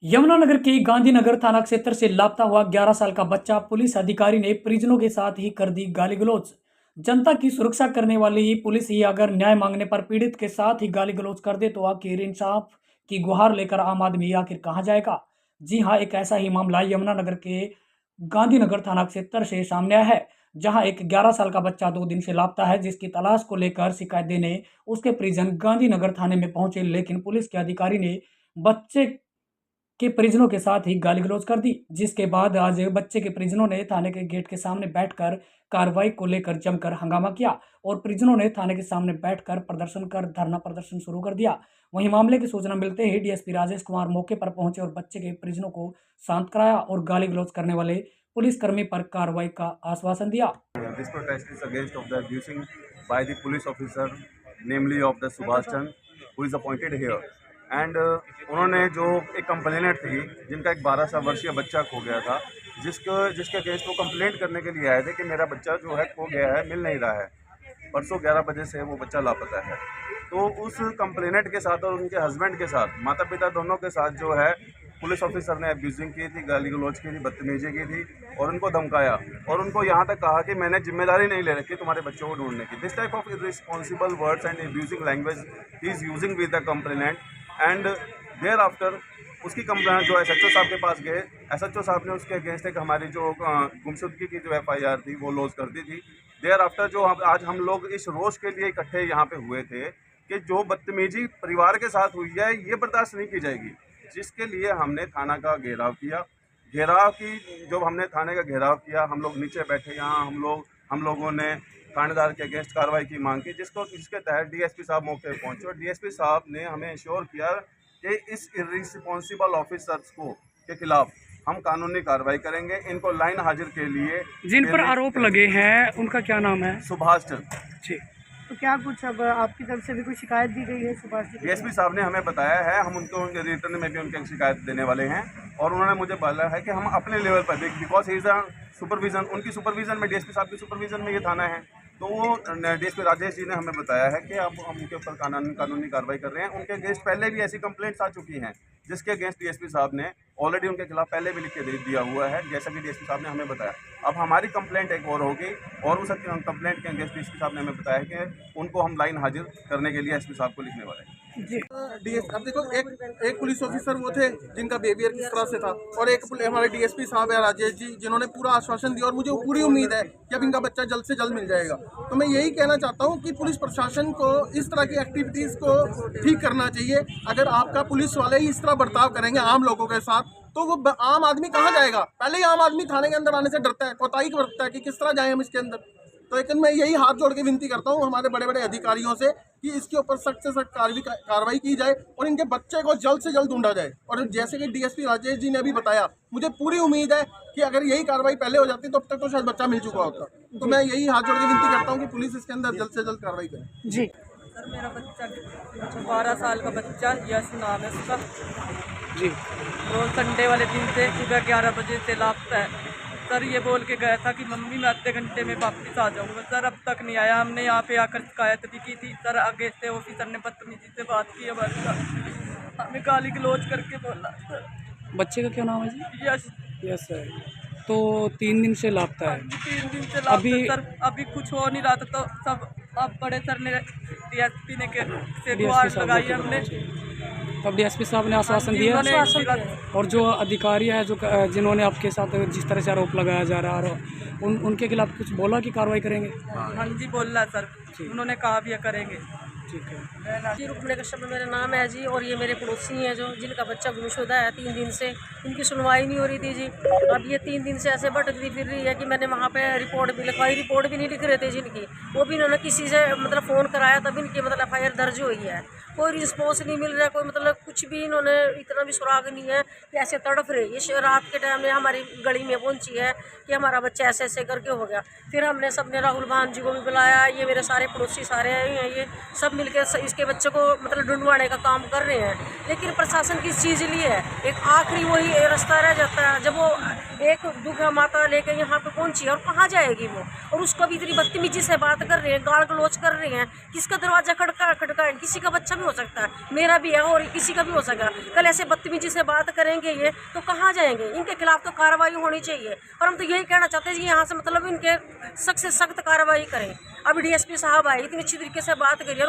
यमुनानगर के गांधीनगर थाना क्षेत्र से लापता हुआ 11 साल का बच्चा पुलिस अधिकारी ने परिजनों के साथ ही कर दी गाली गलौज। जनता की सुरक्षा करने वाली ही पुलिस ही अगर न्याय मांगने पर पीड़ित के साथ ही गाली गलौज कर दे तो आखिर इंसाफ की गुहार लेकर आम आदमी आखिर कहां जाएगा। जी हां, एक ऐसा ही मामला यमुनानगर के गांधीनगर थाना क्षेत्र से सामने आया है, जहां एक 11 साल का बच्चा 2 दिन से लापता है, जिसकी तलाश को लेकर शिकायत देने उसके परिजन गांधीनगर थाने में पहुंचे, लेकिन पुलिस के अधिकारी ने बच्चे के परिजनों के साथ ही गाली-गलौज कर दी, जिसके बाद आज बच्चे के परिजनों ने थाने के गेट के सामने बैठकर कार्रवाई को लेकर जमकर हंगामा किया और परिजनों ने थाने के सामने बैठकर प्रदर्शन कर धरना प्रदर्शन शुरू कर दिया। वहीं मामले की सूचना मिलते ही डीएसपी राजेश कुमार मौके पर पहुंचे और बच्चे के परिजनों को शांत कराया और गाली-गलौज करने वाले पुलिसकर्मी पर कार्रवाई का आश्वासन दिया। This protest is against of the abusing by the police officer, namely of the Subhash Chand, who is appointed here. And उन्होंने जो एक कंप्लेनेंट थी जिनका एक 12 वर्षीय बच्चा खो गया था, जिसके अगेंस्ट वो कंप्लेंट करने के लिए आए थे कि मेरा बच्चा जो है खो गया है, मिल नहीं रहा है। परसों 11 बजे से वो बच्चा लापता है। तो उस कंप्लेनेंट के साथ और उनके हस्बैंड के साथ, माता पिता दोनों के साथ जो है पुलिस ऑफिसर ने अब्यूजिंग की थी, गाली गलौज की थी, बदतमीजी की थी और उनको धमकाया और उनको यहाँ तक कहा कि मैंने जिम्मेदारी नहीं ले रखी तुम्हारे बच्चों को ढूंढने की। This type of irresponsible words and abusing language he is using with the complainant. And thereafter उसकी कंप्लेंट जो एसएचओ साहब के पास गए, एसएचओ साहब ने उसके अगेंस्ट एक हमारी जो गुमशुदगी की जो एफआईआर थी वो लॉन्च कर दी थी। देयर आफ्टर जो आज हम लोग इस रोष के लिए इकट्ठे यहाँ पे हुए थे कि जो बदतमीजी परिवार के साथ हुई है ये बर्दाश्त नहीं की जाएगी, जिसके लिए हमने थाना का घेराव किया। जब हमने थाने का घेराव किया, हम लोग नीचे बैठे यहाँ, हम लोगों ने थानेदार के अगेंस्ट कार्रवाई की मांग की, जिसके तहत डीएसपी साहब मौके पर पहुंचे और डीएसपी साहब ने हमें इंश्योर किया कि इस इर्रिस्पॉन्सिबल ऑफिसर्स के खिलाफ हम कानूनी कार्रवाई करेंगे। इनको लाइन हाजिर के लिए जिन पर आरोप लगे हैं उनका क्या नाम है? सुभाष चंद जी। तो क्या कुछ अब आपकी तरफ से भी कोई शिकायत दी गई है सुभाष जी? डीएसपी साहब ने हमें बताया है, हम उनके रिटर्न में भी उनकी शिकायत देने वाले हैं और उन्होंने मुझे बोला है कि हम अपने लेवल पर because he is a supervision, उनकी सुपरविजन में, डीएसपी साहब की सुपरविजन में ये थाना है, तो वो डीएसपी राजेश जी ने हमें बताया है कि अब हम उनके ऊपर कानूनी कार्रवाई कर रहे हैं। उनके अगेंस्ट पहले भी ऐसी कंप्लेंट्स आ चुकी हैं, जिसके अगेंस्ट डीएसपी साहब ने ऑलरेडी उनके खिलाफ पहले भी लिख के दे दिया हुआ है, जैसा कि डीएसपी साहब ने हमें बताया। अब हमारी कंप्लेंट एक और होगी और उस कंप्लेंट के अगेंस्ट डीएसपी साहब ने हमें बताया कि उनको हम लाइन हाजिर करने के लिए एसपी साहब को लिखने वाले हैं। अब देखो, एक पुलिस ऑफिसर वो थे जिनका बिहेवियर किस तरह से था और एक हमारे डीएसपी साहब है राजेश जी, जिन्होंने पूरा आश्वासन दिया और मुझे पूरी उम्मीद है कि अब इनका बच्चा जल्द से जल्द मिल जाएगा। तो मैं यही कहना चाहता हूँ कि पुलिस प्रशासन को इस तरह की एक्टिविटीज़ को ठीक करना चाहिए। अगर आपका पुलिस वाले ही इस तरह बर्ताव करेंगे आम लोगों के साथ, तो वो आम आदमी कहाँ जाएगा? पहले ही आम आदमी थाने के अंदर आने से डरता है, कोताही बरतता है कि किस तरह जाएँ हम इसके अंदर। तो लेकिन मैं यही हाथ जोड़ के विनती करता हूँ हमारे बड़े बड़े अधिकारियों से कि इसके ऊपर सख्त से सख्त कार्रवाई की जाए और इनके बच्चे को जल्द से जल्द ढूंढा जाए। और जैसे कि डीएसपी राजेश जी ने अभी बताया, मुझे पूरी उम्मीद है कि अगर यही कार्रवाई पहले हो जाती तो अब तक तो शायद बच्चा मिल चुका होता। तो मैं यही हाथ जोड़ के विनती करता हूँ कि पुलिस इसके अंदर जल्द से जल्द कार्रवाई करे। जी सर, मेरा बच्चा 12 साल का बच्चा, यश नाम है उसका जी। रोज संडे वाले दिन से सुबह 11 बजे से लापता है। सर ये बोल के गया था कि मम्मी मैं आधे घंटे में वापस आ जाऊंगा। सर अब तक नहीं आया। हमने यहाँ पे आकर शिकायत भी की थी। सर आगे से ऑफिसर ने बदतमीजी से बात की, हमें गाली गलौज करके बोला। सर बच्चे का क्या नाम है जी? यश। Yes sir. तो 3 दिन से लापता है। 3 दिन से लापता है सर। अभी कुछ हो नहीं रहा था तो सब अब बड़े सर ने डीएसपी ने से गुहार लगाई हमने। तब डीएसपी साहब ने आश्वासन दिया और जो अधिकारी है जो जिन्होंने आपके साथ जिस तरह से आरोप लगाया जा रहा है उनके खिलाफ कुछ बोला कि कार्रवाई करेंगे? हाँ जी बोला सर, उन्होंने कहा भी करेंगे। ठीक है जी। रुकने का शब्द मेरा नाम है जी और ये मेरे पड़ोसी हैं जो जिनका बच्चा गुमशुदा है 3 दिन से। इनकी सुनवाई नहीं हो रही थी जी। अब ये 3 दिन से ऐसे भटकती फिर रही है कि मैंने वहाँ पे रिपोर्ट भी लिखवाई, रिपोर्ट भी नहीं लिख रहे थे जिनकी, वो भी इन्होंने किसी से मतलब फ़ोन कराया तब इनकी मतलब एफआईआर दर्ज हुई है। कोई रिस्पॉन्स नहीं मिल रहा है, कोई मतलब कुछ भी इन्होंने इतना भी सुराग नहीं है कि ऐसे तड़फ रहे। ये रात के टाइम में हमारी गली में पहुंची है कि हमारा बच्चा ऐसे ऐसे करके हो गया। फिर हमने सबने राहुल भान जी को भी बुलाया, ये मेरे सारे पड़ोसी सारे हैं, ये सब मिलकर इसके बच्चे को मतलब ढूंढवाने का काम कर रहे हैं। लेकिन प्रशासन किस चीज़ लिए है? एक आखिरी वही रास्ता रह जाता है जब वो एक दुर्गा माता लेकर यहाँ पे पहुंची है और कहाँ जाएगी वो, और उसको भी इतनी बदतमीजी से बात कर रहे हैं, गाल गलौज कर रहे हैं। किसका दरवाजा खटका किसी का बच्चा भी हो सकता है, मेरा भी है और किसी का भी हो सकता है। कल ऐसे बदतमीजी से बात करेंगे ये तो कहाँ जाएंगे? इनके खिलाफ तो कार्रवाई होनी चाहिए और हम तो यही कहना चाहते हैं कि यहाँ से मतलब इनके सख्त से सख्त कार्रवाई करें। अभी DSP साहब आए, इतनी अच्छी तरीके से बात करिए।